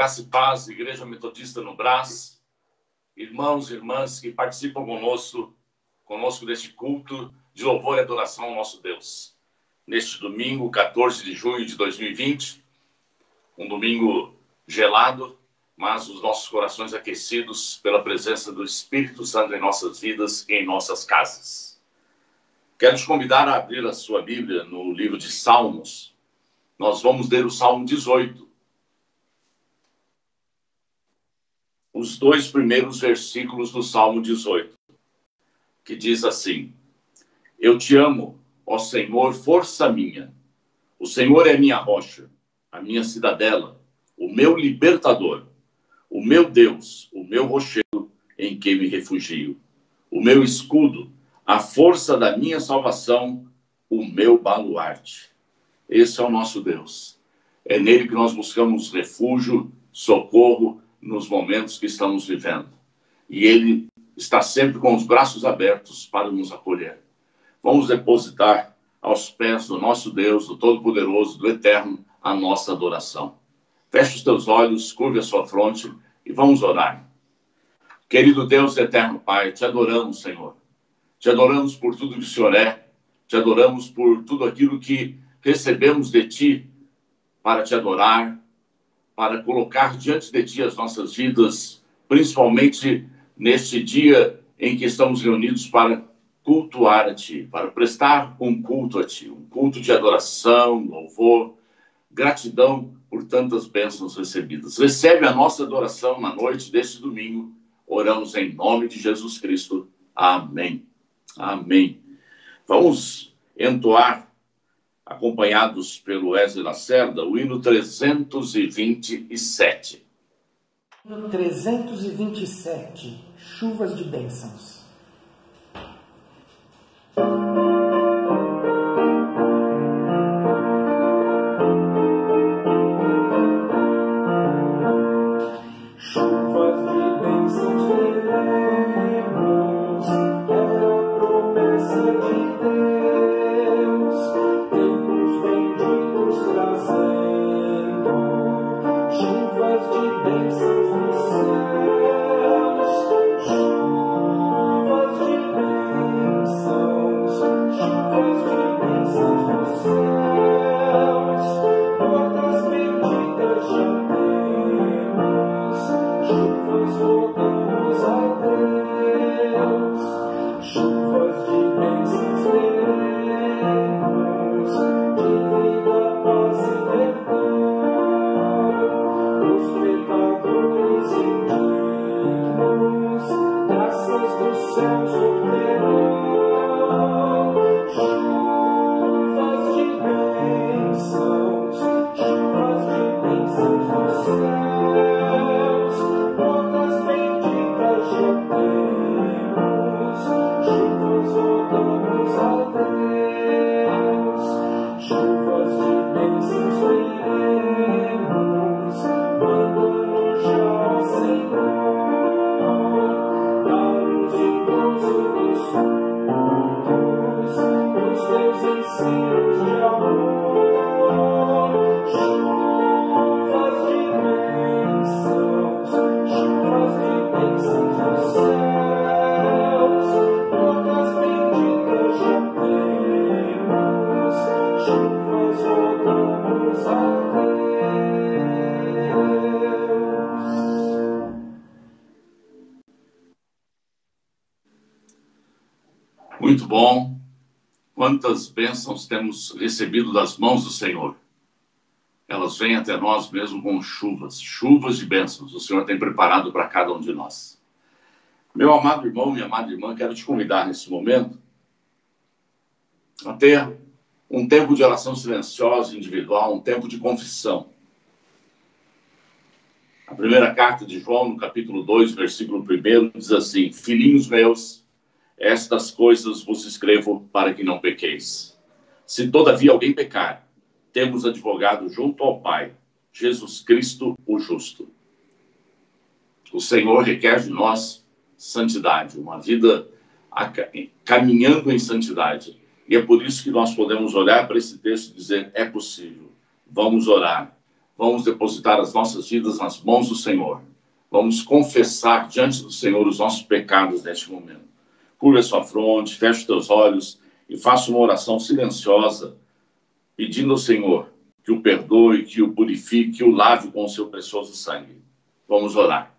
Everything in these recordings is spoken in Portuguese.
Graça e paz, Igreja Metodista no Brás, irmãos e irmãs que participam conosco deste culto de louvor e adoração ao nosso Deus. Neste domingo, 14 de junho de 2020, um domingo gelado, mas os nossos corações aquecidos pela presença do Espírito Santo em nossas vidas e em nossas casas. Quero te convidar a abrir a sua Bíblia no livro de Salmos. Nós vamos ler o Salmo 18. Os dois primeiros versículos do Salmo 18, que diz assim: Eu te amo, ó Senhor, força minha. O Senhor é minha rocha, a minha cidadela, o meu libertador, o meu Deus, o meu rochedo em que me refugio, o meu escudo, a força da minha salvação, o meu baluarte. Esse é o nosso Deus. É nele que nós buscamos refúgio, socorro nos momentos que estamos vivendo. E ele está sempre com os braços abertos para nos acolher. Vamos depositar aos pés do nosso Deus, do Todo-Poderoso, do Eterno, a nossa adoração. Feche os teus olhos, curve a sua fronte e vamos orar. Querido Deus, Eterno Pai, te adoramos, Senhor. Te adoramos por tudo que o Senhor é. Te adoramos por tudo aquilo que recebemos de Ti para te adorar, para colocar diante de Ti as nossas vidas, principalmente neste dia em que estamos reunidos para cultuar a Ti, para prestar um culto a Ti, um culto de adoração, louvor, gratidão por tantas bênçãos recebidas. Recebe a nossa adoração na noite deste domingo. Oramos em nome de Jesus Cristo. Amém. Amém. Vamos entoar, acompanhados pelo Wesley Lacerda, o hino 327. Hino 327, Chuvas de Bênçãos. Muito bom. Quantas bênçãos temos recebido das mãos do Senhor. Elas vêm até nós mesmo com chuvas de bênçãos. O Senhor tem preparado para cada um de nós. Meu amado irmão, minha amada irmã, quero te convidar nesse momento a ter um tempo de oração silenciosa, individual, um tempo de confissão. A primeira carta de João, no capítulo 2, versículo 1, diz assim: Filhinhos meus, estas coisas vos escrevo para que não pequeis. Se todavia alguém pecar, temos advogado junto ao Pai, Jesus Cristo o justo. O Senhor requer de nós santidade, uma vida caminhando em santidade. E é por isso que nós podemos olhar para esse texto e dizer: é possível, vamos orar, vamos depositar as nossas vidas nas mãos do Senhor. Vamos confessar diante do Senhor os nossos pecados neste momento. Curva a sua fronte, feche os teus olhos e faça uma oração silenciosa, pedindo ao Senhor que o perdoe, que o purifique, que o lave com o seu precioso sangue. Vamos orar.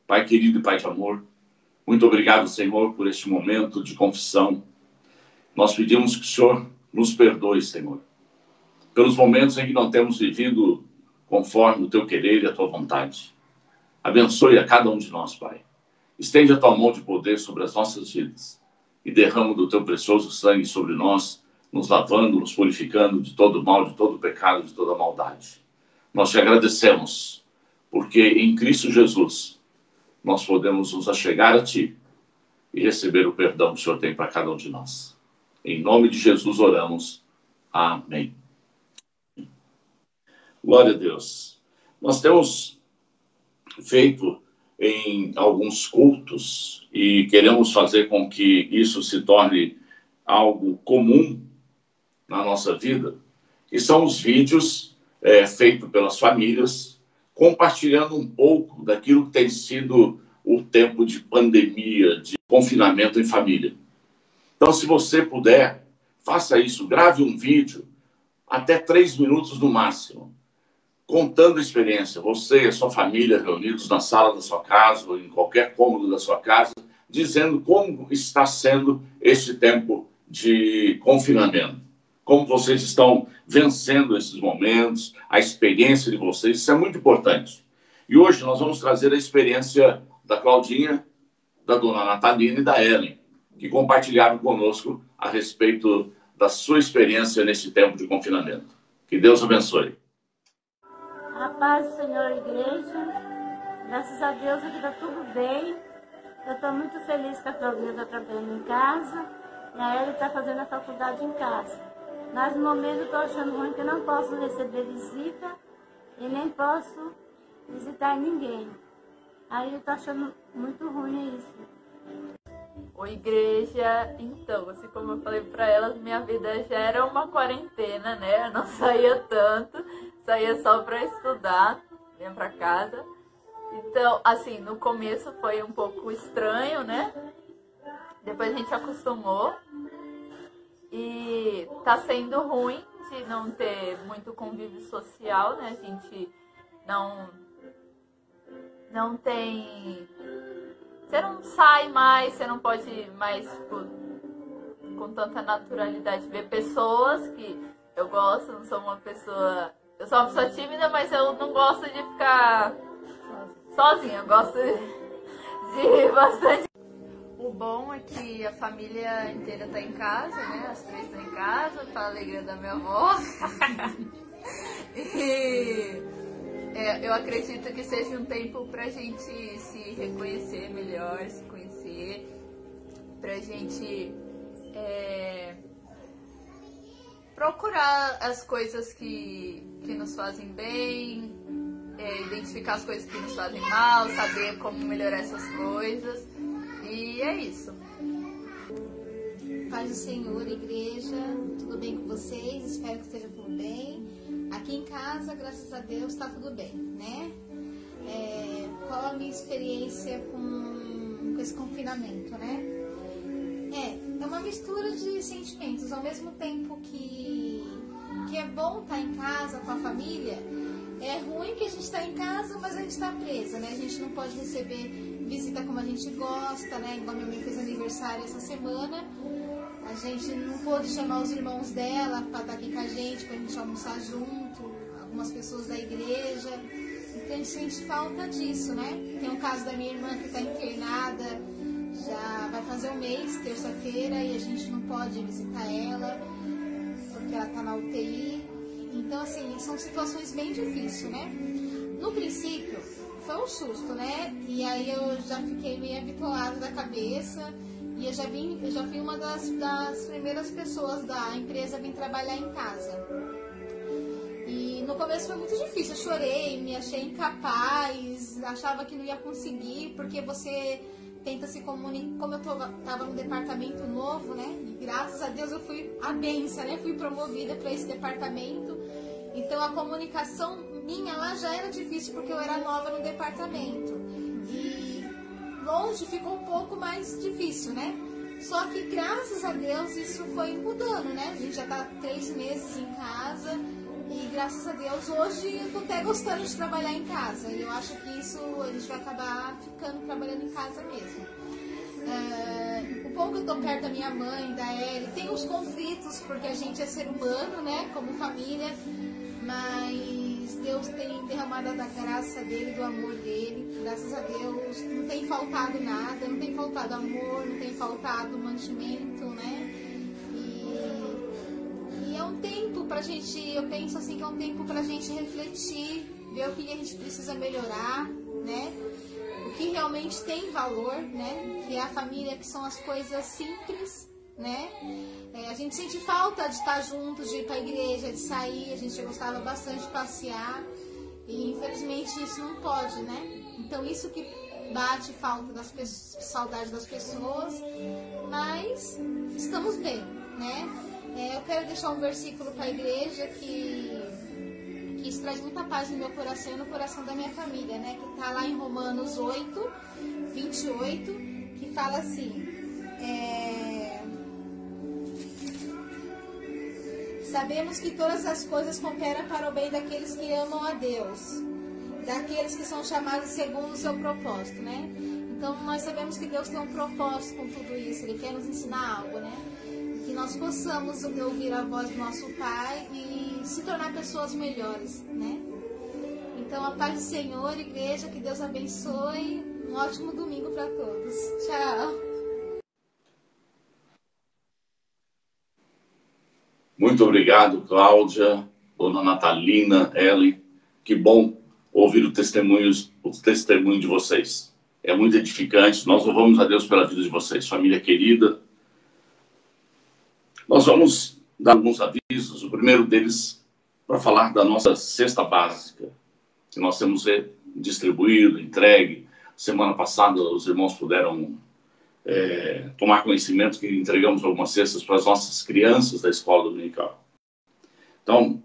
Pai querido e Pai de amor, muito obrigado, Senhor, por este momento de confissão. Nós pedimos que o Senhor nos perdoe, Senhor, pelos momentos em que não temos vivido conforme o Teu querer e a Tua vontade. Abençoe a cada um de nós, Pai. Estende a Tua mão de poder sobre as nossas vidas e derrama do Teu precioso sangue sobre nós, nos lavando, nos purificando de todo mal, de todo pecado, de toda maldade. Nós te agradecemos, porque em Cristo Jesus nós podemos nos achegar a Ti e receber o perdão que o Senhor tem para cada um de nós. Em nome de Jesus oramos. Amém. Glória a Deus. Nós temos feito em alguns cultos e queremos fazer com que isso se torne algo comum na nossa vida, que são os vídeos feitos pelas famílias, compartilhando um pouco daquilo que tem sido o tempo de pandemia, de confinamento em família. Então, se você puder, faça isso, grave um vídeo, até 3 minutos no máximo, contando a experiência, você e a sua família reunidos na sala da sua casa ou em qualquer cômodo da sua casa, dizendo como está sendo este tempo de confinamento. Como vocês estão vencendo esses momentos, a experiência de vocês, isso é muito importante. E hoje nós vamos trazer a experiência da Claudinha, da dona Natalina e da Ellen, que compartilharam conosco a respeito da sua experiência nesse tempo de confinamento. Que Deus abençoe. A paz do Senhor, igreja. Graças a Deus aqui está tudo bem. Eu estou muito feliz que a Claudinha está trabalhando em casa e a Ellen está fazendo a faculdade em casa. Mas no momento eu estou achando ruim que eu não posso receber visita e nem posso visitar ninguém. Aí eu estou achando muito ruim isso. Oi, igreja. Então, assim como eu falei para elas, minha vida já era uma quarentena, né? Eu não saía tanto, saía só para estudar, vinha para casa. Então, assim, no começo foi um pouco estranho, né? Depois a gente acostumou. E tá sendo ruim de não ter muito convívio social, né? A gente não tem... Você não sai mais, você não pode mais, tipo, com tanta naturalidade ver pessoas que eu gosto, não sou uma pessoa... Eu sou uma pessoa tímida, mas eu não gosto de ficar sozinha, eu gosto de bastante. O bom é que a família inteira tá em casa, né? As 3 estão em casa, para a alegria da minha avó. E eu acredito que seja um tempo pra gente se reconhecer melhor, se conhecer, pra gente procurar as coisas que nos fazem bem, identificar as coisas que nos fazem mal, saber como melhorar essas coisas. E é isso. Paz do Senhor, igreja, tudo bem com vocês? Espero que esteja tudo bem. Aqui em casa, graças a Deus, está tudo bem, né? Qual a minha experiência com esse confinamento, né? É uma mistura de sentimentos. Ao mesmo tempo que é bom estar em casa com a família, é ruim que a gente está em casa, mas a gente está presa, né? A gente não pode receber visita como a gente gosta, né? Igual minha mãe fez aniversário essa semana, a gente não pôde chamar os irmãos dela para estar aqui com a gente, para a gente almoçar junto, algumas pessoas da igreja. Então a gente sente falta disso, né? Tem o caso da minha irmã que está internada, já vai fazer 1 mês, terça-feira, e a gente não pode visitar ela, porque ela está na UTI. Então, assim, são situações bem difíceis, né? No princípio, foi um susto, né? E aí eu já fiquei meio habituada da cabeça e eu já fui uma das primeiras pessoas da empresa a vir trabalhar em casa. E no começo foi muito difícil, eu chorei, me achei incapaz, achava que não ia conseguir, porque você tenta se comunicar, como eu tava num departamento novo, né, e graças a Deus eu fui a benção, né, fui promovida para esse departamento, então a comunicação minha lá já era difícil, porque eu era nova no departamento, e longe ficou um pouco mais difícil, né, só que graças a Deus isso foi mudando, né, a gente já tá 3 meses em casa, e graças a Deus, hoje eu tô até gostando de trabalhar em casa. E eu acho que isso a gente vai acabar ficando trabalhando em casa mesmo. O pouco que eu tô perto da minha mãe, da Ellie, tem os conflitos, porque a gente é ser humano, né? Como família. Mas Deus tem derramado da graça dele, do amor dele. Graças a Deus, não tem faltado nada, não tem faltado amor, não tem faltado mantimento, né? E é um tempo pra gente, eu penso assim que é um tempo pra gente refletir, ver o que a gente precisa melhorar, né? O que realmente tem valor, né? Que é a família, que são as coisas simples, né? A gente sente falta de estar juntos, de ir pra igreja, de sair, a gente gostava bastante de passear e infelizmente isso não pode, né? Então isso que bate falta das pessoas, saudade das pessoas, mas estamos bem, né? Eu quero deixar um versículo para a igreja que isso traz muita paz no meu coração e no coração da minha família, né? Que está lá em Romanos 8, 28, que fala assim: sabemos que todas as coisas cooperam para o bem daqueles que amam a Deus, daqueles que são chamados segundo o seu propósito, né? Então nós sabemos que Deus tem um propósito com tudo isso, Ele quer nos ensinar algo, né? Que nós possamos ouvir a voz do nosso Pai e se tornar pessoas melhores, né? Então, a paz do Senhor, igreja, que Deus abençoe. Um ótimo domingo para todos. Tchau. Muito obrigado, Cláudia, dona Natalina, Ellie. Que bom ouvir o testemunho de vocês. É muito edificante. Nós louvamos a Deus pela vida de vocês, família querida. Nós vamos dar alguns avisos. O primeiro deles, para falar da nossa cesta básica, que nós temos distribuído, entregue. Semana passada, os irmãos puderam tomar conhecimento que entregamos algumas cestas para as nossas crianças da escola dominical. Então,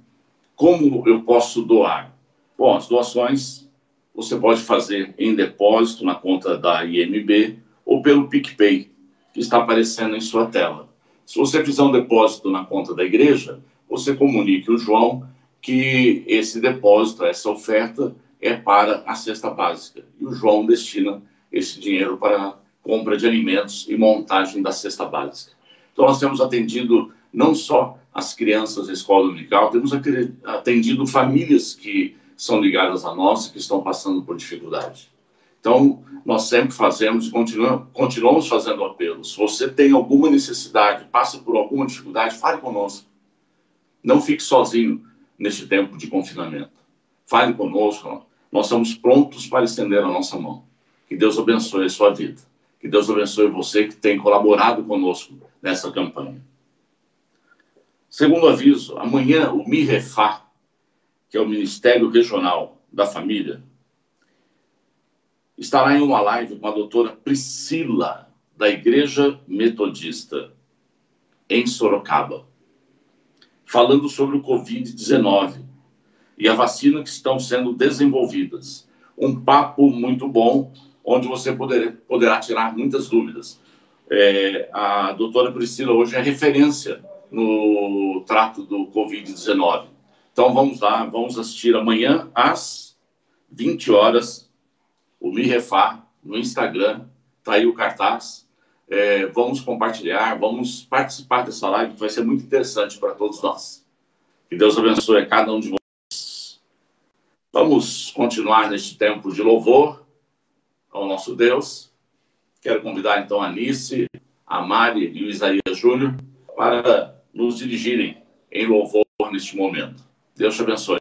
como eu posso doar? Bom, as doações você pode fazer em depósito na conta da IMB ou pelo PicPay, que está aparecendo em sua tela. Se você fizer um depósito na conta da igreja, você comunique o João que esse depósito, essa oferta, é para a cesta básica. E o João destina esse dinheiro para a compra de alimentos e montagem da cesta básica. Então, nós temos atendido não só as crianças da escola dominical, temos atendido famílias que são ligadas a nós e que estão passando por dificuldade. Então, nós sempre fazemos e continuamos fazendo apelos. Se você tem alguma necessidade, passa por alguma dificuldade, fale conosco. Não fique sozinho neste tempo de confinamento. Fale conosco. Nós estamos prontos para estender a nossa mão. Que Deus abençoe a sua vida. Que Deus abençoe você que tem colaborado conosco nessa campanha. Segundo aviso, amanhã o MIREFA, que é o Ministério Regional da Família, estará em uma live com a doutora Priscila, da Igreja Metodista, em Sorocaba, falando sobre o Covid-19 e a vacina que estão sendo desenvolvidas. Um papo muito bom, onde você poderá tirar muitas dúvidas. A doutora Priscila hoje é referência no trato do Covid-19. Então vamos lá, vamos assistir amanhã às 20 horas, o MIREFA, no Instagram, está aí o cartaz. Vamos compartilhar, vamos participar dessa live, que vai ser muito interessante para todos nós. Que Deus abençoe a cada um de vocês. Vamos continuar neste tempo de louvor ao nosso Deus. Quero convidar então a Nice, a Mari e o Isaías Júnior para nos dirigirem em louvor neste momento. Deus te abençoe.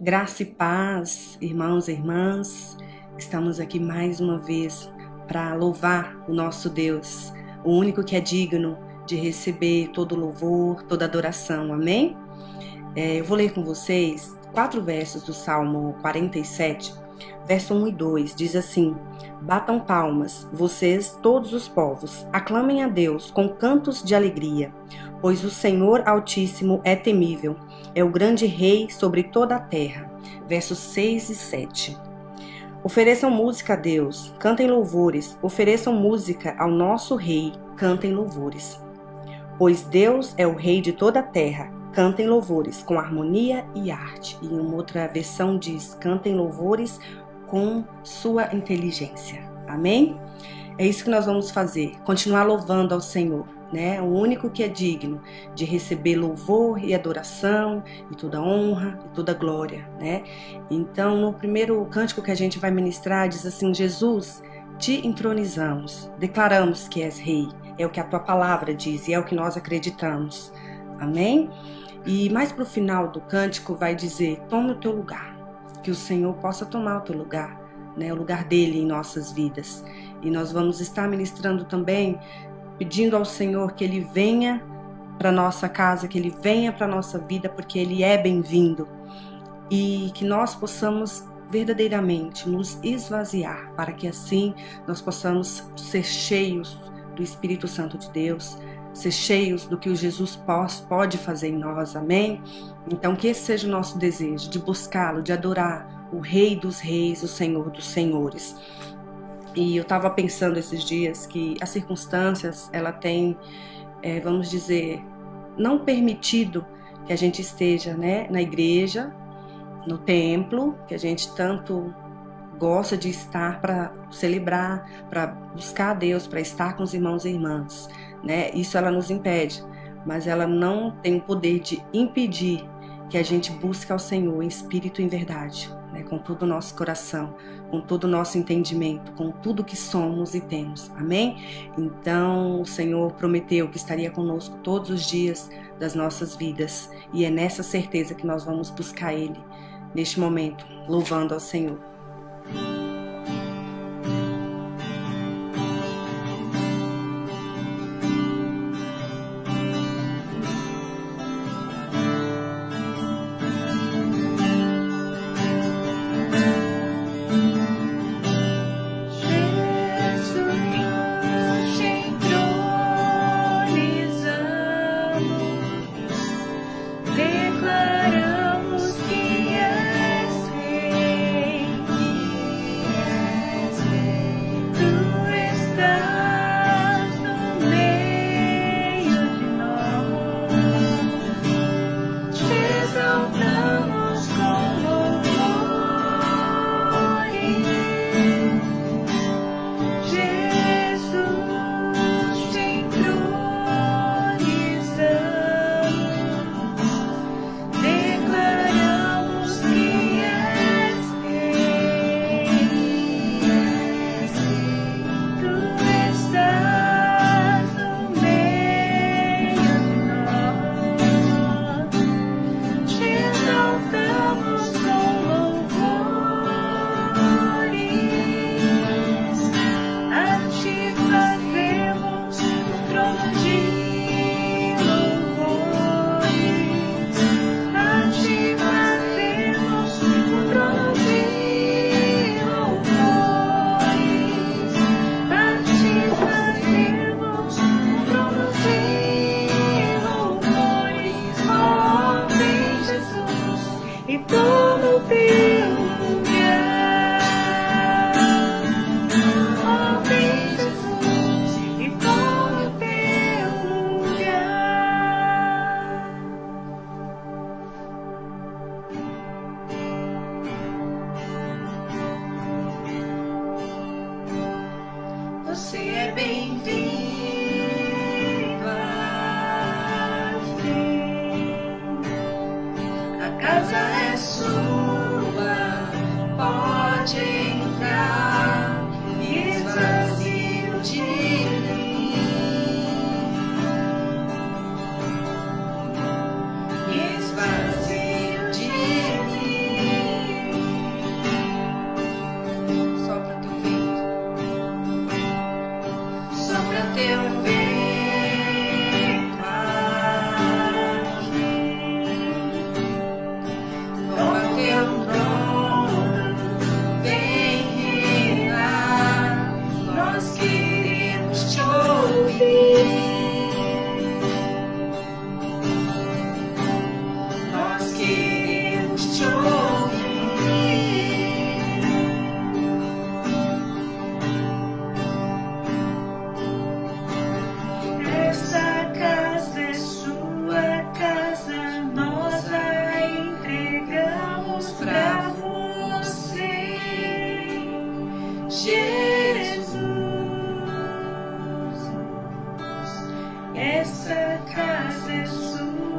Graça e paz, irmãos e irmãs. Estamos aqui mais uma vez para louvar o nosso Deus, o único que é digno de receber todo louvor, toda adoração. Amém? Eu vou ler com vocês 4 versos do Salmo 47, verso 1 e 2, diz assim: batam palmas, vocês todos os povos, aclamem a Deus com cantos de alegria, pois o Senhor Altíssimo é temível, é o grande Rei sobre toda a terra. Versos 6 e 7. Ofereçam música a Deus, cantem louvores, ofereçam música ao nosso Rei, cantem louvores. Pois Deus é o Rei de toda a terra, cantem louvores com harmonia e arte. E em uma outra versão diz: cantem louvores com sua inteligência. Amém? É isso que nós vamos fazer, continuar louvando ao Senhor, né? O único que é digno de receber louvor e adoração e toda honra e toda glória, né? Então, no primeiro cântico que a gente vai ministrar, diz assim: Jesus, te entronizamos, declaramos que és Rei, é o que a tua palavra diz e é o que nós acreditamos. Amém? E mais para o final do cântico vai dizer: tome o teu lugar, que o Senhor possa tomar o teu lugar, né? O lugar dele em nossas vidas. E nós vamos estar ministrando também, pedindo ao Senhor que ele venha para nossa casa, que ele venha para nossa vida, porque ele é bem-vindo. E que nós possamos verdadeiramente nos esvaziar, para que assim nós possamos ser cheios do Espírito Santo de Deus, ser cheios do que o Jesus pode fazer em nós, amém? Então que esse seja o nosso desejo, de buscá-lo, de adorar o Rei dos Reis, o Senhor dos Senhores. E eu estava pensando esses dias que as circunstâncias, ela tem, vamos dizer, não permitido que a gente esteja, né, na igreja, no templo, que a gente tanto gosta de estar para celebrar, para buscar a Deus, para estar com os irmãos e irmãs, né? Isso ela nos impede, mas ela não tem o poder de impedir que a gente busque ao Senhor em espírito e em verdade, né? Com todo o nosso coração, com todo o nosso entendimento, com tudo que somos e temos, amém? Então o Senhor prometeu que estaria conosco todos os dias das nossas vidas, e é nessa certeza que nós vamos buscar Ele neste momento, louvando ao Senhor.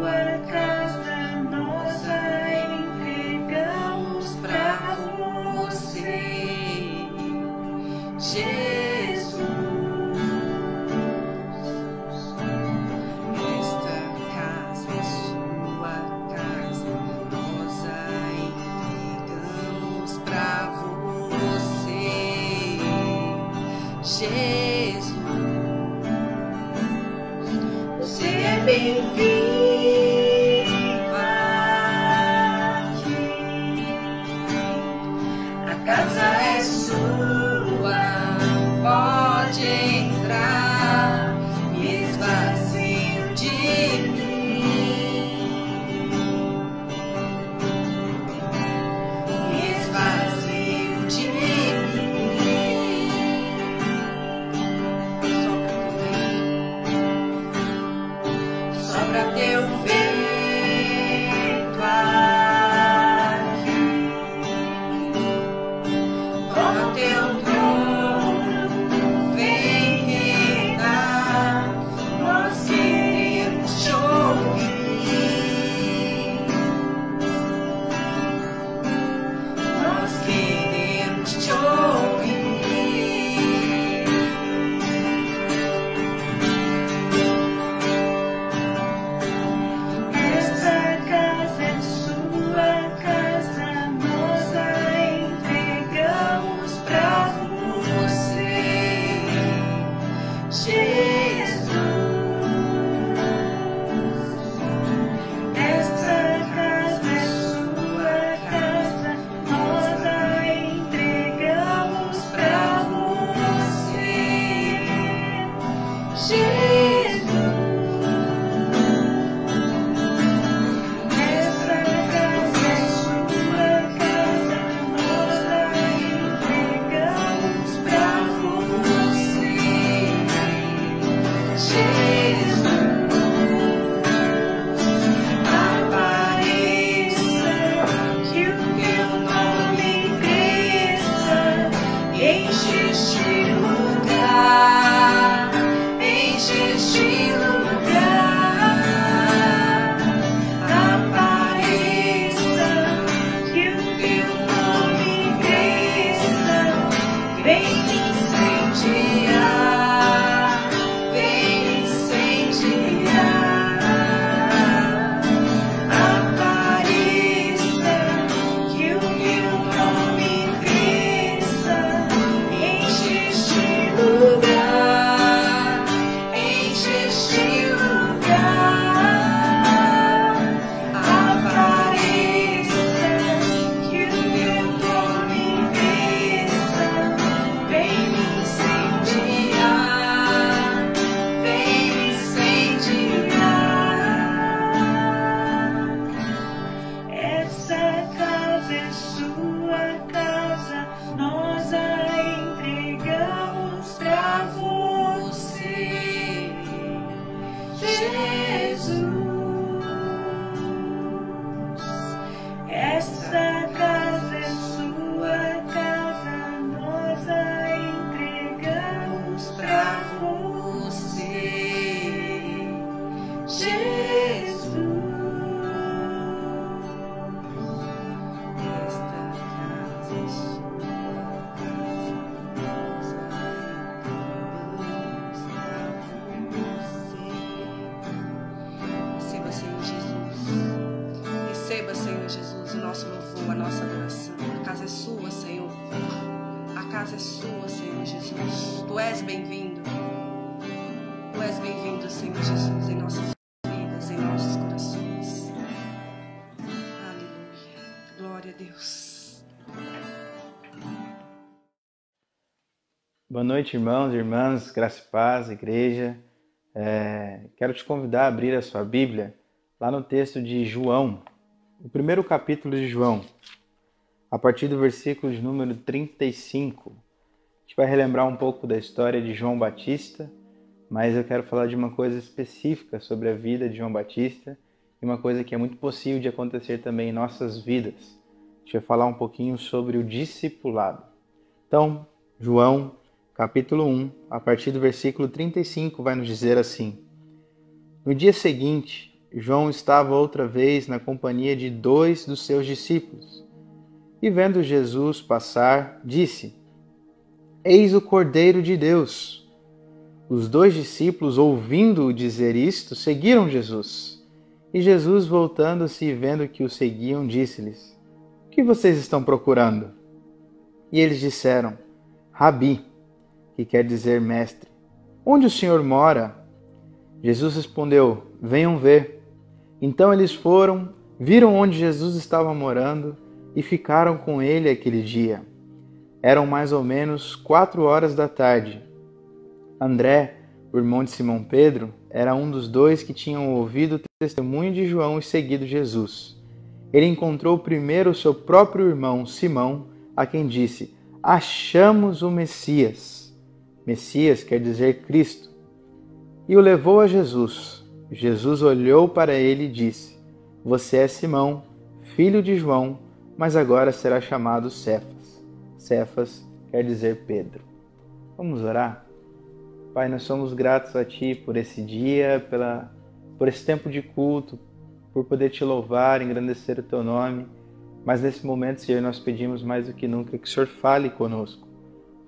casa nós a entregamos pra você, Jesus. Esta casa é sua casa, nós a entregamos pra você, Jesus. Você é bem-vindo aqui. A casa é sua, pode entrar, me esvazio de mim, me esvazio de mim. Sopra teu vento aqui, toma teu trono, vem reinar, nós queremos te ouvir, nós queremos te ouvir. Essa casa é sua casa, nós a entregamos pra você, Jesus. Essa casa é sua casa, nós a entregamos pra você, Jesus. Essa casa é sua casa, nós a entregamos pra você, Jesus. Apareça, que o teu nome cresça, enche este lugar, enche este lugar. Apareça, que o teu nome cresça, vem incendiar, vem incendiar. Apareça, que o teu nome cresça, enche este lugar, enche este lugar. Apareça, que o teu nome cresça, vem incendiar, vem incendiar. Essa casa é sua casa, nós a entregamos pra você, Jesus. Essa casa é sua casa, nós a entregamos pra você, Jesus. Esta casa é sua casa, nós a entregamos pra você. Receba, Senhor Jesus. Receba, Senhor Jesus, o nosso louvor, a nossa adoração. A casa é sua, Senhor. A casa é sua, Senhor Jesus. Tu és bem-vindo. Tu és bem-vindo, Senhor Jesus, em nossas vidas, em nossos corações. Aleluia. Glória a Deus. Boa noite, irmãos e irmãs, graça e paz, igreja. Quero te convidar a abrir a sua Bíblia lá no texto de João, o primeiro capítulo de João, a partir do versículo de número 35. A gente vai relembrar um pouco da história de João Batista, mas eu quero falar de uma coisa específica sobre a vida de João Batista e uma coisa que é muito possível de acontecer também em nossas vidas. A gente vai falar um pouquinho sobre o discipulado. Então, João, capítulo 1, a partir do versículo 35, vai nos dizer assim: No dia seguinte, João estava outra vez na companhia de 2 dos seus discípulos. E vendo Jesus passar, disse: Eis o Cordeiro de Deus. Os 2 discípulos, ouvindo-o dizer isto, seguiram Jesus. E Jesus, voltando-se e vendo que o seguiam, disse-lhes: O que vocês estão procurando? E eles disseram: Rabi, que quer dizer mestre, onde o Senhor mora? Jesus respondeu: Venham ver. Então eles foram, viram onde Jesus estava morando e ficaram com ele aquele dia. Eram mais ou menos 4 da tarde. André, o irmão de Simão Pedro, era um dos 2 que tinham ouvido o testemunho de João e seguido Jesus. Ele encontrou primeiro o seu próprio irmão Simão, a quem disse: Achamos o Messias. Messias quer dizer Cristo. E o levou a Jesus. Jesus olhou para ele e disse: Você é Simão, filho de João, mas agora será chamado Cefas. Cefas quer dizer Pedro. Vamos orar? Pai, nós somos gratos a Ti por esse dia, por esse tempo de culto, por poder Te louvar, engrandecer o Teu nome. Mas nesse momento, Senhor, nós pedimos mais do que nunca que o Senhor fale conosco.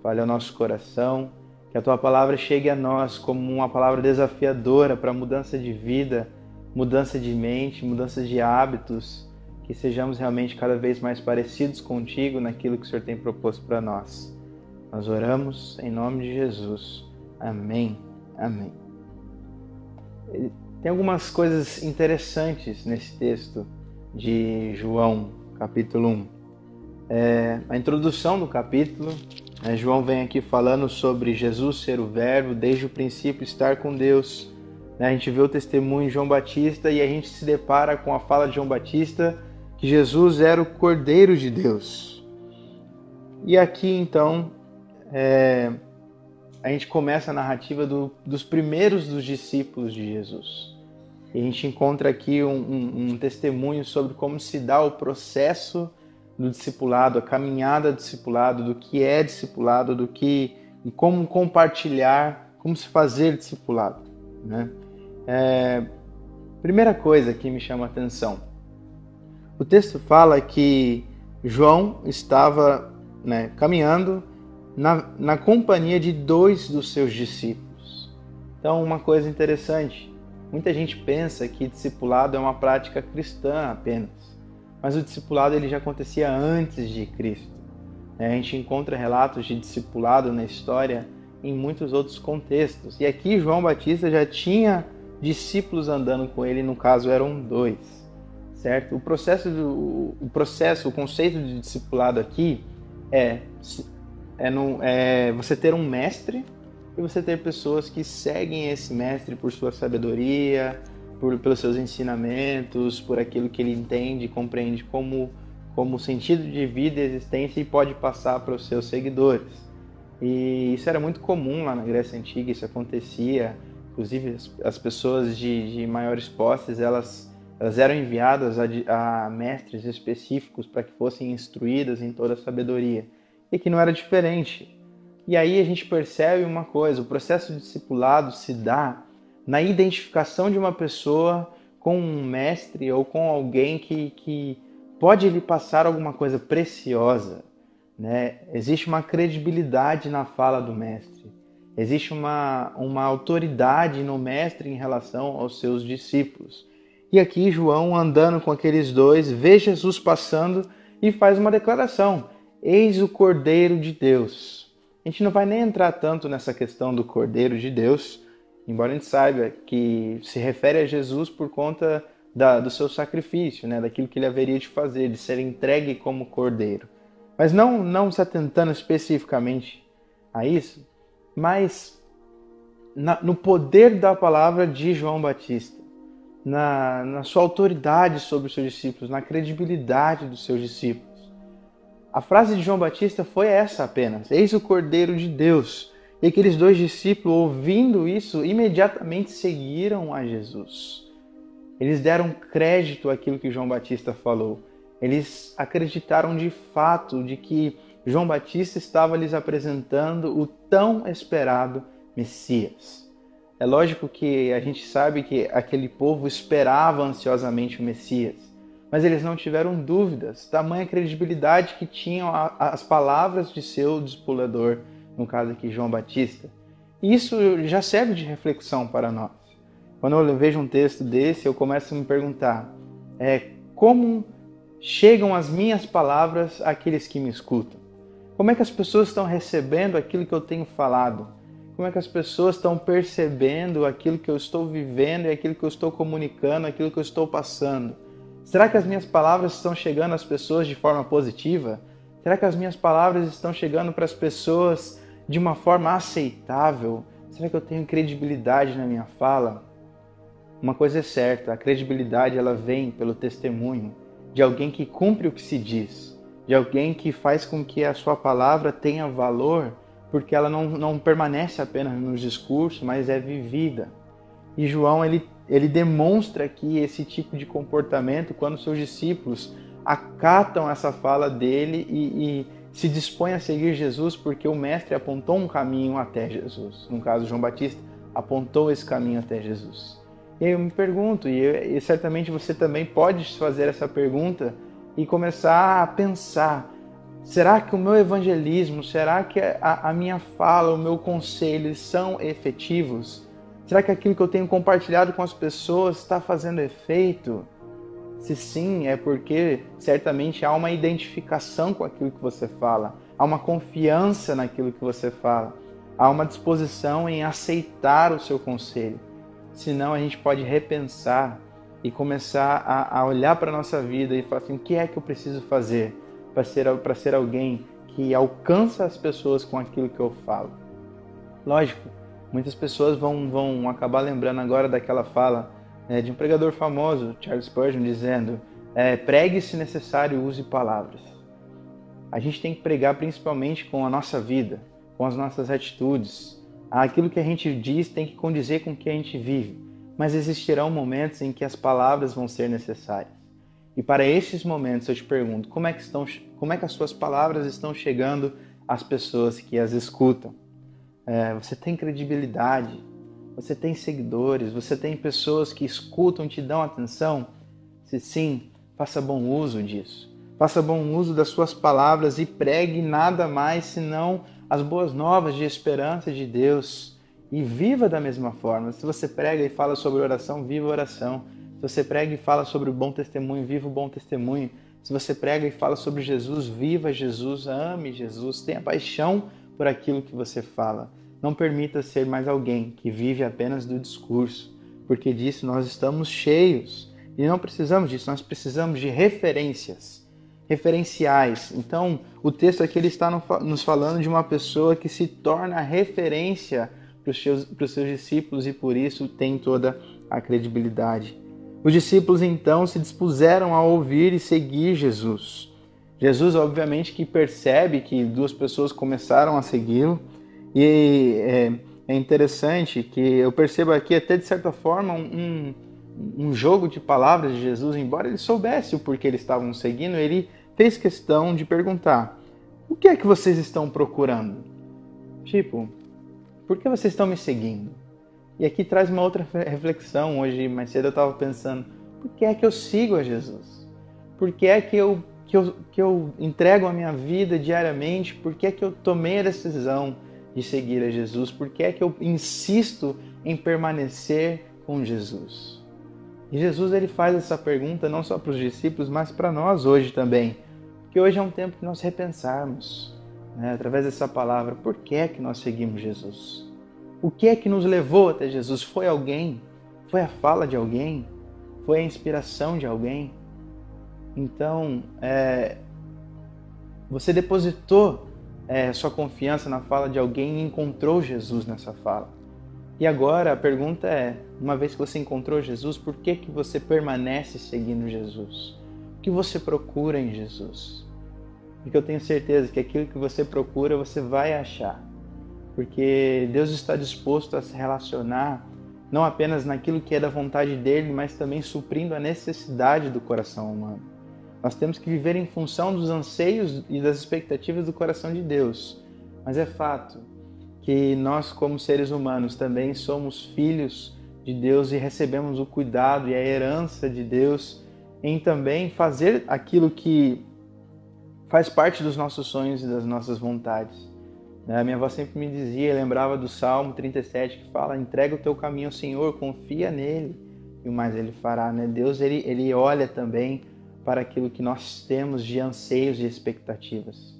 Fale ao nosso coração, que a Tua palavra chegue a nós como uma palavra desafiadora para mudança de vida, mudança de mente, mudança de hábitos, que sejamos realmente cada vez mais parecidos contigo naquilo que o Senhor tem proposto para nós. Nós oramos em nome de Jesus. Amém. Amém. Tem algumas coisas interessantes nesse texto de João, capítulo 1. A introdução do capítulo, João vem aqui falando sobre Jesus ser o Verbo, desde o princípio estar com Deus. A gente vê o testemunho de João Batista e a gente se depara com a fala de João Batista que Jesus era o Cordeiro de Deus. E aqui, então, a gente começa a narrativa dos primeiros dos discípulos de Jesus. E a gente encontra aqui um testemunho sobre como se dá o processo do discipulado, a caminhada do discipulado, do que é discipulado, e como compartilhar, como se fazer discipulado, né? Primeira coisa que me chama a atenção. O texto fala que João estava, caminhando na companhia de 2 dos seus discípulos. Então, uma coisa interessante, muita gente pensa que discipulado é uma prática cristã apenas, mas o discipulado ele já acontecia antes de Cristo. A gente encontra relatos de discipulado na história em muitos outros contextos. E aqui João Batista já tinha discípulos andando com ele, no caso eram 2, certo? O conceito de discipulado aqui é você ter um mestre e você ter pessoas que seguem esse mestre por sua sabedoria, pelos seus ensinamentos, por aquilo que ele entende e compreende como sentido de vida e existência e pode passar para os seus seguidores. E isso era muito comum lá na Grécia Antiga, isso acontecia. Inclusive, as pessoas de maiores posses, elas eram enviadas a mestres específicos para que fossem instruídas em toda a sabedoria. E que não era diferente. E aí a gente percebe uma coisa, o processo de discipulado se dá na identificação de uma pessoa com um mestre ou com alguém que pode lhe passar alguma coisa preciosa, né? Existe uma credibilidade na fala do mestre. Existe uma autoridade no mestre em relação aos seus discípulos. E aqui João, andando com aqueles 2, vê Jesus passando e faz uma declaração: Eis o Cordeiro de Deus. A gente não vai nem entrar tanto nessa questão do Cordeiro de Deus, embora a gente saiba que se refere a Jesus por conta do seu sacrifício, né? Daquilo que ele haveria de fazer, de ser entregue como Cordeiro. Mas não se atentando especificamente a isso, mas no poder da palavra de João Batista, na sua autoridade sobre os seus discípulos, na credibilidade dos seus discípulos. A frase de João Batista foi essa apenas: Eis o Cordeiro de Deus. E aqueles 2 discípulos, ouvindo isso, imediatamente seguiram a Jesus. Eles deram crédito àquilo que João Batista falou. Eles acreditaram de fato de que João Batista estava lhes apresentando o tão esperado Messias. É lógico que a gente sabe que aquele povo esperava ansiosamente o Messias, mas eles não tiveram dúvidas, tamanha credibilidade que tinham as palavras de seu discipulador, no caso aqui João Batista. E isso já serve de reflexão para nós. Quando eu vejo um texto desse, eu começo a me perguntar, como chegam as minhas palavras àqueles que me escutam? Como é que as pessoas estão recebendo aquilo que eu tenho falado? Como é que as pessoas estão percebendo aquilo que eu estou vivendo e aquilo que eu estou comunicando, aquilo que eu estou passando? Será que as minhas palavras estão chegando às pessoas de forma positiva? Será que as minhas palavras estão chegando para as pessoas de uma forma aceitável? Será que eu tenho credibilidade na minha fala? Uma coisa é certa, a credibilidade ela vem pelo testemunho de alguém que cumpre o que se diz, de alguém que faz com que a sua palavra tenha valor, porque ela não permanece apenas no discurso, mas é vivida. E João ele demonstra aqui esse tipo de comportamento quando seus discípulos acatam essa fala dele e se dispõem a seguir Jesus, porque o mestre apontou um caminho até Jesus. No caso, João Batista apontou esse caminho até Jesus. E aí eu me pergunto, e certamente você também pode fazer essa pergunta e começar a pensar, será que o meu evangelismo, será que a minha fala, o meu conselho são efetivos? Será que aquilo que eu tenho compartilhado com as pessoas está fazendo efeito? Se sim, é porque certamente há uma identificação com aquilo que você fala, há uma confiança naquilo que você fala, há uma disposição em aceitar o seu conselho. Senão a gente pode repensar e começar a olhar para a nossa vida e falar assim, o que é que eu preciso fazer para ser alguém que alcança as pessoas com aquilo que eu falo? Lógico, muitas pessoas vão acabar lembrando agora daquela fala de um pregador famoso, Charles Spurgeon, dizendo, pregue se necessário, use palavras. A gente tem que pregar principalmente com a nossa vida, com as nossas atitudes. Aquilo que a gente diz tem que condizer com o que a gente vive, mas existirão momentos em que as palavras vão ser necessárias. E para esses momentos eu te pergunto, como é que as suas palavras estão chegando às pessoas que as escutam? Você tem credibilidade? Você tem seguidores? Você tem pessoas que escutam, te dão atenção? Se sim, faça bom uso disso. Faça bom uso das suas palavras e pregue nada mais senão as boas novas de esperança de Deus. E viva da mesma forma. Se você prega e fala sobre oração, viva a oração. Se você prega e fala sobre o bom testemunho, viva o bom testemunho. Se você prega e fala sobre Jesus, viva Jesus, ame Jesus, tenha paixão por aquilo que você fala. Não permita ser mais alguém que vive apenas do discurso, porque disso nós estamos cheios. E não precisamos disso, nós precisamos de referenciais. Então, o texto aqui ele está nos falando de uma pessoa que se torna referência para os seus discípulos e por isso tem toda a credibilidade. Os discípulos então se dispuseram a ouvir e seguir Jesus. Jesus, obviamente, que percebe que duas pessoas começaram a segui-lo e é interessante que eu percebo aqui até de certa forma um jogo de palavras de Jesus, embora ele soubesse o porquê eles estavam seguindo, ele fez questão de perguntar, o que é que vocês estão procurando? Tipo, por que vocês estão me seguindo? E aqui traz uma outra reflexão. Hoje, mais cedo, eu estava pensando, por que é que eu sigo a Jesus? Por que é que eu entrego a minha vida diariamente? Por que é que eu tomei a decisão de seguir a Jesus? Por que é que eu insisto em permanecer com Jesus? E Jesus ele faz essa pergunta não só para os discípulos, mas para nós hoje também. Porque hoje é um tempo que nós repensarmos, através dessa palavra, por que é que nós seguimos Jesus? O que é que nos levou até Jesus? Foi alguém? Foi a fala de alguém? Foi a inspiração de alguém? Então, você depositou sua confiança na fala de alguém e encontrou Jesus nessa fala. E agora a pergunta é, uma vez que você encontrou Jesus, por que que você permanece seguindo Jesus? O que você procura em Jesus? Porque eu tenho certeza que aquilo que você procura, você vai achar. Porque Deus está disposto a se relacionar não apenas naquilo que é da vontade dele, mas também suprindo a necessidade do coração humano. Nós temos que viver em função dos anseios e das expectativas do coração de Deus. Mas é fato que nós, como seres humanos, também somos filhos de Deus e recebemos o cuidado e a herança de Deus em também fazer aquilo que faz parte dos nossos sonhos e das nossas vontades. A minha avó sempre me dizia, lembrava do Salmo 37, que fala: entrega o teu caminho ao Senhor, confia nele e o mais ele fará. Deus ele olha também para aquilo que nós temos de anseios e expectativas.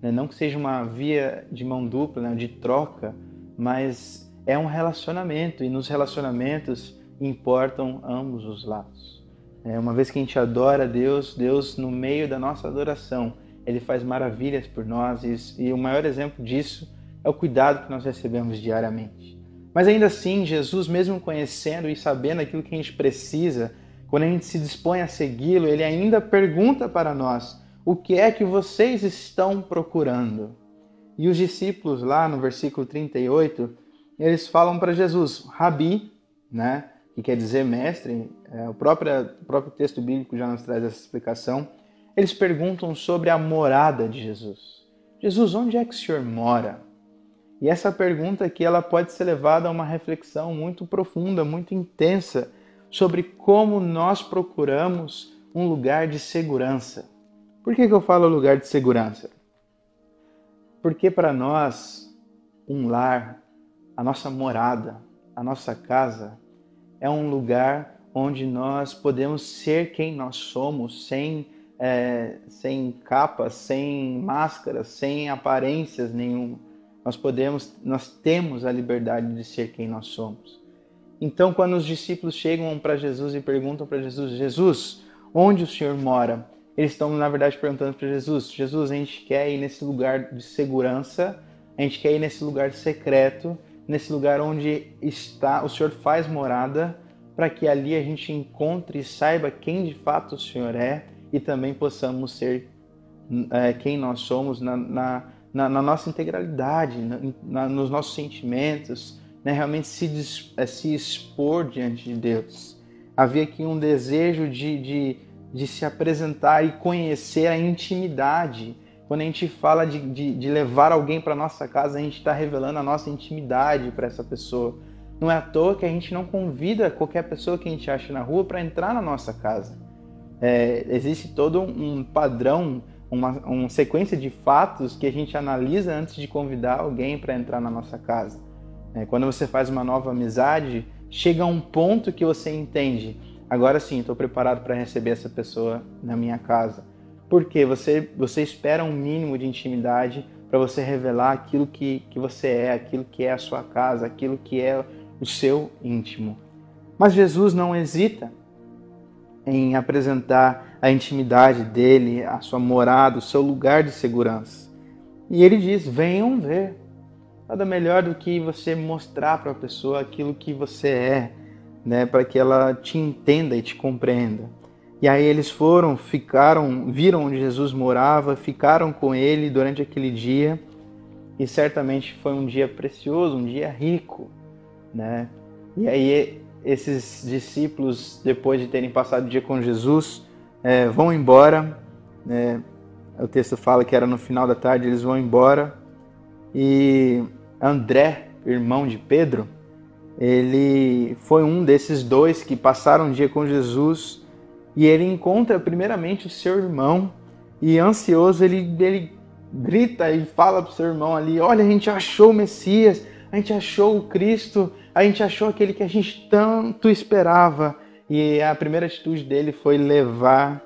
Não que seja uma via de mão dupla, de troca, mas é um relacionamento, e nos relacionamentos importam ambos os lados. Uma vez que a gente adora Deus, Deus, no meio da nossa adoração, Ele faz maravilhas por nós, e o maior exemplo disso é o cuidado que nós recebemos diariamente. Mas ainda assim, Jesus, mesmo conhecendo e sabendo aquilo que a gente precisa, quando a gente se dispõe a segui-lo, Ele ainda pergunta para nós: o que é que vocês estão procurando? E os discípulos, lá no versículo 38, eles falam para Jesus, Rabi, que quer dizer mestre, o próprio texto bíblico já nos traz essa explicação. Eles perguntam sobre a morada de Jesus. Jesus, onde é que o Senhor mora? E essa pergunta aqui, ela pode ser levada a uma reflexão muito profunda, muito intensa, sobre como nós procuramos um lugar de segurança. Por que eu falo lugar de segurança? Porque para nós, um lar, a nossa morada, a nossa casa, é um lugar onde nós podemos ser quem nós somos, sem capas, sem máscaras, sem aparências nenhuma. Nós temos a liberdade de ser quem nós somos. Então, quando os discípulos chegam para Jesus e perguntam para Jesus, Jesus, onde o Senhor mora? Eles estão, na verdade, perguntando para Jesus, Jesus, a gente quer ir nesse lugar de segurança, a gente quer ir nesse lugar secreto, nesse lugar onde o Senhor faz morada, para que ali a gente encontre e saiba quem de fato o Senhor é e também possamos ser quem nós somos na nossa integralidade, nos nossos sentimentos, realmente se expor diante de Deus. Havia aqui um desejo de se apresentar e conhecer a intimidade. Quando a gente fala de levar alguém para nossa casa, a gente está revelando a nossa intimidade para essa pessoa. Não é à toa que a gente não convida qualquer pessoa que a gente acha na rua para entrar na nossa casa. Existe todo um padrão, uma sequência de fatos que a gente analisa antes de convidar alguém para entrar na nossa casa. Quando você faz uma nova amizade, chega a um ponto que você entende: agora sim, estou preparado para receber essa pessoa na minha casa. Porque você espera um mínimo de intimidade para você revelar aquilo que você é, aquilo que é a sua casa, aquilo que é o seu íntimo. Mas Jesus não hesita em apresentar a intimidade dele, a sua morada, o seu lugar de segurança. E ele diz, venham ver. Nada melhor do que você mostrar para a pessoa aquilo que você é, para que ela te entenda e te compreenda. E aí eles viram onde Jesus morava, ficaram com ele durante aquele dia, e certamente foi um dia precioso, um dia rico, E aí esses discípulos, depois de terem passado o dia com Jesus, vão embora, O texto fala que era no final da tarde, eles vão embora, e André, irmão de Pedro, ele foi um desses dois que passaram um dia com Jesus, e ele encontra primeiramente o seu irmão, e ansioso ele grita e fala para o seu irmão ali, olha, a gente achou o Messias, a gente achou o Cristo, a gente achou aquele que a gente tanto esperava. E a primeira atitude dele foi levar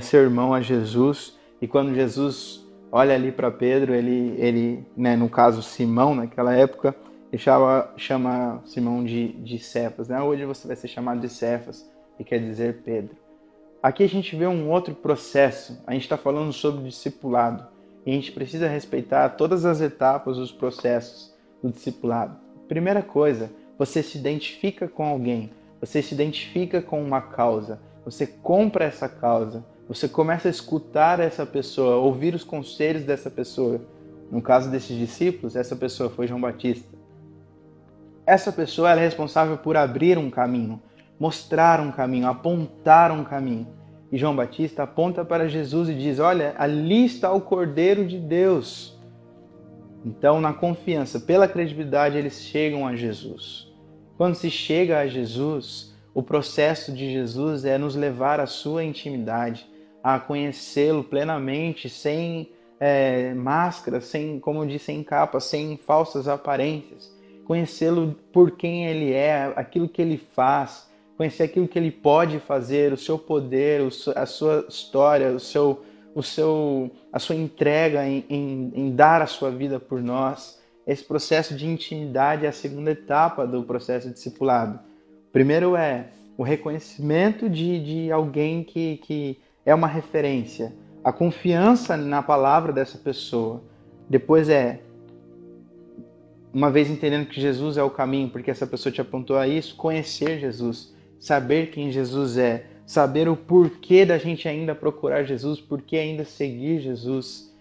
seu irmão a Jesus, e quando Jesus olha ali para Pedro, ele no caso Simão, naquela época, ele chama Simão de Cefas. Hoje você vai ser chamado de Cefas, que quer dizer Pedro. Aqui a gente vê um outro processo. A gente está falando sobre discipulado. E a gente precisa respeitar todas as etapas, os processos do discipulado. Primeira coisa, você se identifica com alguém. Você se identifica com uma causa. Você compra essa causa. Você começa a escutar essa pessoa, ouvir os conselhos dessa pessoa. No caso desses discípulos, essa pessoa foi João Batista. Essa pessoa ela é responsável por abrir um caminho, mostrar um caminho, apontar um caminho. E João Batista aponta para Jesus e diz, olha, ali está o Cordeiro de Deus. Então, na confiança, pela credibilidade, eles chegam a Jesus. Quando se chega a Jesus, o processo de Jesus é nos levar à sua intimidade, a conhecê-lo plenamente, sem máscara, sem, como eu disse, sem capa, sem falsas aparências. Conhecê-lo por quem ele é, aquilo que ele faz, conhecer aquilo que ele pode fazer, o seu poder, a sua história, a sua entrega em dar a sua vida por nós. Esse processo de intimidade é a segunda etapa do processo de discipulado. O primeiro é o reconhecimento de alguém que é uma referência, a confiança na palavra dessa pessoa. Depois uma vez entendendo que Jesus é o caminho, porque essa pessoa te apontou a isso, conhecer Jesus, saber quem Jesus é, saber o porquê da gente ainda procurar Jesus, porquê ainda seguir Jesus.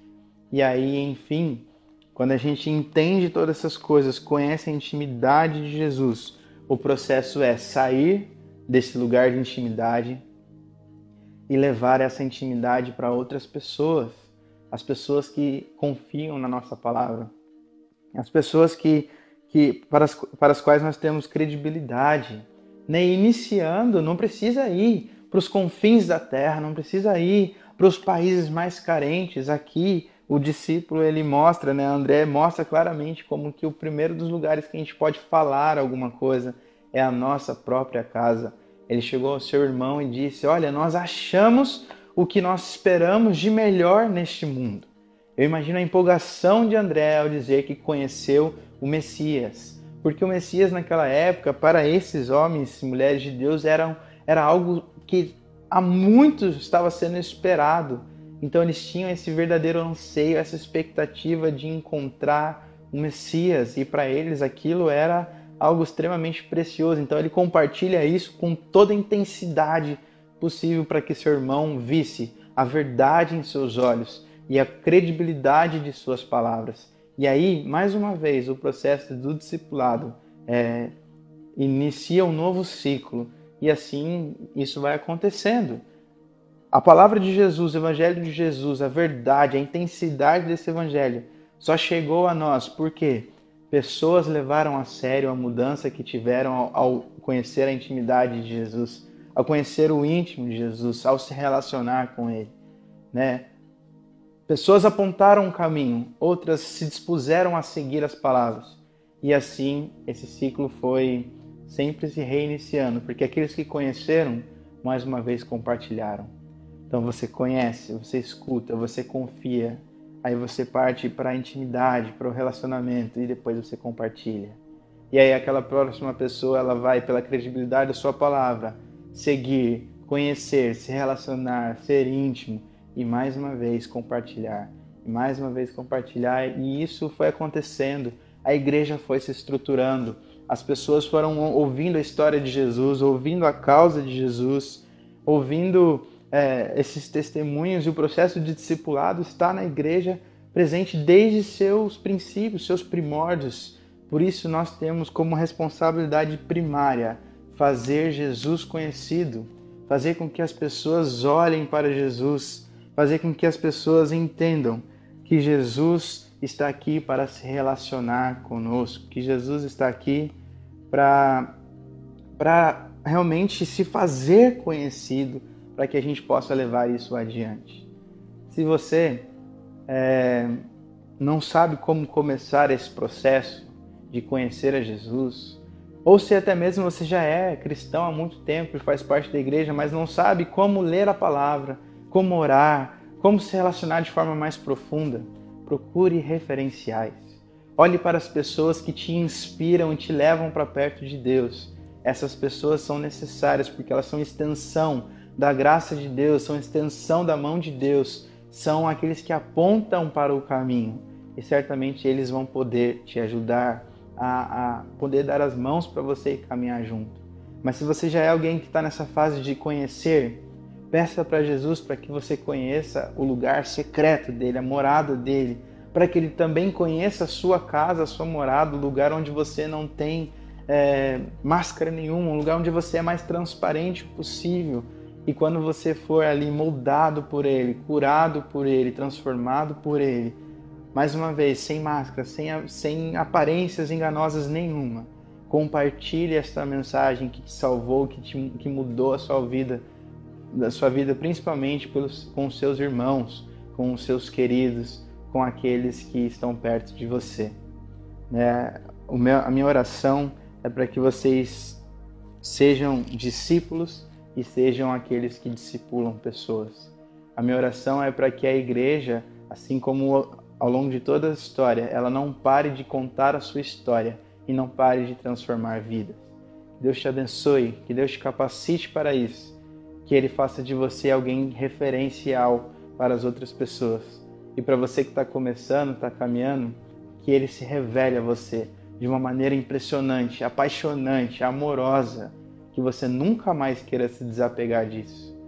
E aí, enfim, quando a gente entende todas essas coisas, conhece a intimidade de Jesus, o processo é sair desse lugar de intimidade e levar essa intimidade para outras pessoas, as pessoas que confiam na nossa palavra, as pessoas para as quais nós temos credibilidade. Né? Iniciando, não precisa ir para os confins da terra, não precisa ir para os países mais carentes. Aqui o discípulo ele mostra, né? André mostra claramente como que o primeiro dos lugares que a gente pode falar alguma coisa é a nossa própria casa. Ele chegou ao seu irmão e disse: olha, nós achamos o que nós esperamos de melhor neste mundo. Eu imagino a empolgação de André ao dizer que conheceu o Messias. Porque o Messias naquela época, para esses homens e mulheres de Deus, era algo que há muito estava sendo esperado. Então eles tinham esse verdadeiro anseio, essa expectativa de encontrar o Messias. E para eles aquilo era algo extremamente precioso. Então ele compartilha isso com toda a intensidade possível para que seu irmão visse a verdade em seus olhos e a credibilidade de suas palavras. E aí, mais uma vez, o processo do discipulado inicia um novo ciclo. E assim, isso vai acontecendo. A palavra de Jesus, o evangelho de Jesus, a verdade, a intensidade desse evangelho só chegou a nós porque pessoas levaram a sério a mudança que tiveram ao conhecer a intimidade de Jesus, ao conhecer o íntimo de Jesus, ao se relacionar com Ele, né? Pessoas apontaram um caminho, outras se dispuseram a seguir as palavras. E assim, esse ciclo foi sempre se reiniciando, porque aqueles que conheceram, mais uma vez compartilharam. Então você conhece, você escuta, você confia, aí você parte para a intimidade, para o relacionamento e depois você compartilha. E aí aquela próxima pessoa, ela vai pela credibilidade da sua palavra, seguir, conhecer, se relacionar, ser íntimo, e mais uma vez compartilhar, e mais uma vez compartilhar, e isso foi acontecendo, a igreja foi se estruturando, as pessoas foram ouvindo a história de Jesus, ouvindo a causa de Jesus, ouvindo esses testemunhos, e o processo de discipulado está na igreja presente desde seus princípios, seus primórdios. Por isso nós temos como responsabilidade primária fazer Jesus conhecido, fazer com que as pessoas olhem para Jesus, fazer com que as pessoas entendam que Jesus está aqui para se relacionar conosco, que Jesus está aqui para realmente se fazer conhecido, para que a gente possa levar isso adiante. Se você não sabe como começar esse processo de conhecer a Jesus, ou se até mesmo você já é cristão há muito tempo e faz parte da igreja, mas não sabe como ler a palavra, como orar, como se relacionar de forma mais profunda, procure referenciais. Olhe para as pessoas que te inspiram e te levam para perto de Deus. Essas pessoas são necessárias porque elas são extensão da graça de Deus, são extensão da mão de Deus, são aqueles que apontam para o caminho. E certamente eles vão poder te ajudar a poder dar as mãos para você caminhar junto. Mas se você já é alguém que está nessa fase de conhecer, peça para Jesus para que você conheça o lugar secreto dele, a morada dele, para que ele também conheça a sua casa, a sua morada, o lugar onde você não tem máscara nenhuma, um lugar onde você é mais transparente possível. E quando você for ali moldado por ele, curado por ele, transformado por ele, mais uma vez, sem máscara, sem aparências enganosas nenhuma, compartilhe esta mensagem que te salvou, que mudou a sua vida, principalmente com os seus irmãos, com os seus queridos, com aqueles que estão perto de você. A minha oração é para que vocês sejam discípulos e sejam aqueles que discipulam pessoas. A minha oração é para que a igreja, assim como ao longo de toda a história, ela não pare de contar a sua história e não pare de transformar vidas. Que Deus te abençoe, que Deus te capacite para isso, que Ele faça de você alguém referencial para as outras pessoas. E para você que está começando, está caminhando, que Ele se revele a você de uma maneira impressionante, apaixonante, amorosa, que você nunca mais queira se desapegar disso.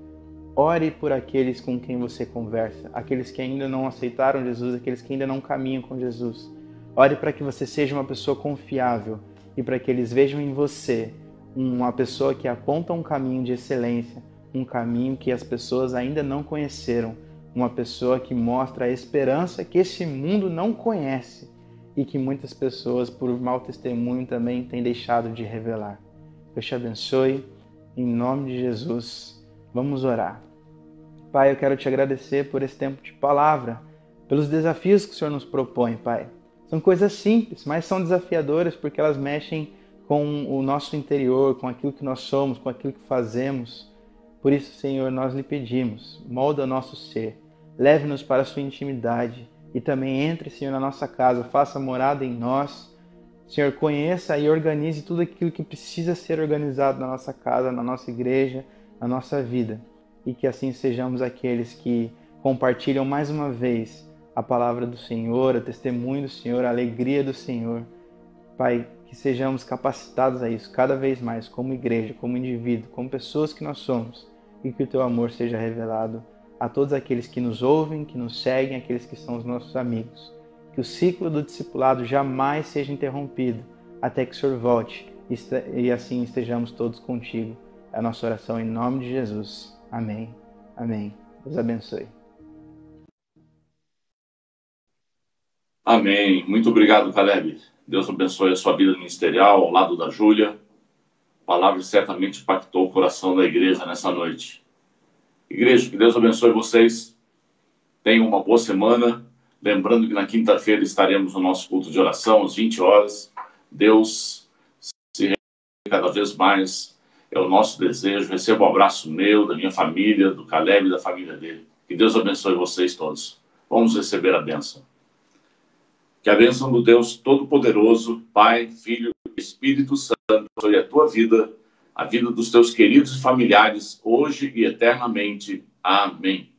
Ore por aqueles com quem você conversa, aqueles que ainda não aceitaram Jesus, aqueles que ainda não caminham com Jesus. Ore para que você seja uma pessoa confiável e para que eles vejam em você uma pessoa que aponta um caminho de excelência, um caminho que as pessoas ainda não conheceram, uma pessoa que mostra a esperança que esse mundo não conhece e que muitas pessoas, por mau testemunho, também têm deixado de revelar. Deus te abençoe, em nome de Jesus. Vamos orar. Pai, eu quero te agradecer por esse tempo de palavra, pelos desafios que o Senhor nos propõe, Pai. São coisas simples, mas são desafiadoras porque elas mexem com o nosso interior, com aquilo que nós somos, com aquilo que fazemos. Por isso, Senhor, nós lhe pedimos, molda o nosso ser, leve-nos para a sua intimidade e também entre, Senhor, na nossa casa, faça morada em nós. Senhor, conheça e organize tudo aquilo que precisa ser organizado na nossa casa, na nossa igreja, na nossa vida, e que assim sejamos aqueles que compartilham mais uma vez a palavra do Senhor, o testemunho do Senhor, a alegria do Senhor. Pai, que sejamos capacitados a isso cada vez mais, como igreja, como indivíduo, como pessoas que nós somos, e que o Teu amor seja revelado a todos aqueles que nos ouvem, que nos seguem, aqueles que são os nossos amigos. Que o ciclo do discipulado jamais seja interrompido, até que o Senhor volte, e assim estejamos todos contigo. É a nossa oração em nome de Jesus. Amém. Amém. Deus abençoe. Amém. Muito obrigado, Caleb. Deus abençoe a sua vida ministerial ao lado da Júlia. A palavra certamente impactou o coração da igreja nessa noite. Igreja, que Deus abençoe vocês. Tenham uma boa semana. Lembrando que na quinta-feira estaremos no nosso culto de oração às 20 horas. Deus se revela cada vez mais. É o nosso desejo. Receba um abraço meu, da minha família, do Caleb e da família dele. Que Deus abençoe vocês todos. Vamos receber a bênção. Que a bênção do Deus Todo-Poderoso, Pai, Filho e Espírito Santo, abençoe a tua vida, a vida dos teus queridos e familiares, hoje e eternamente. Amém.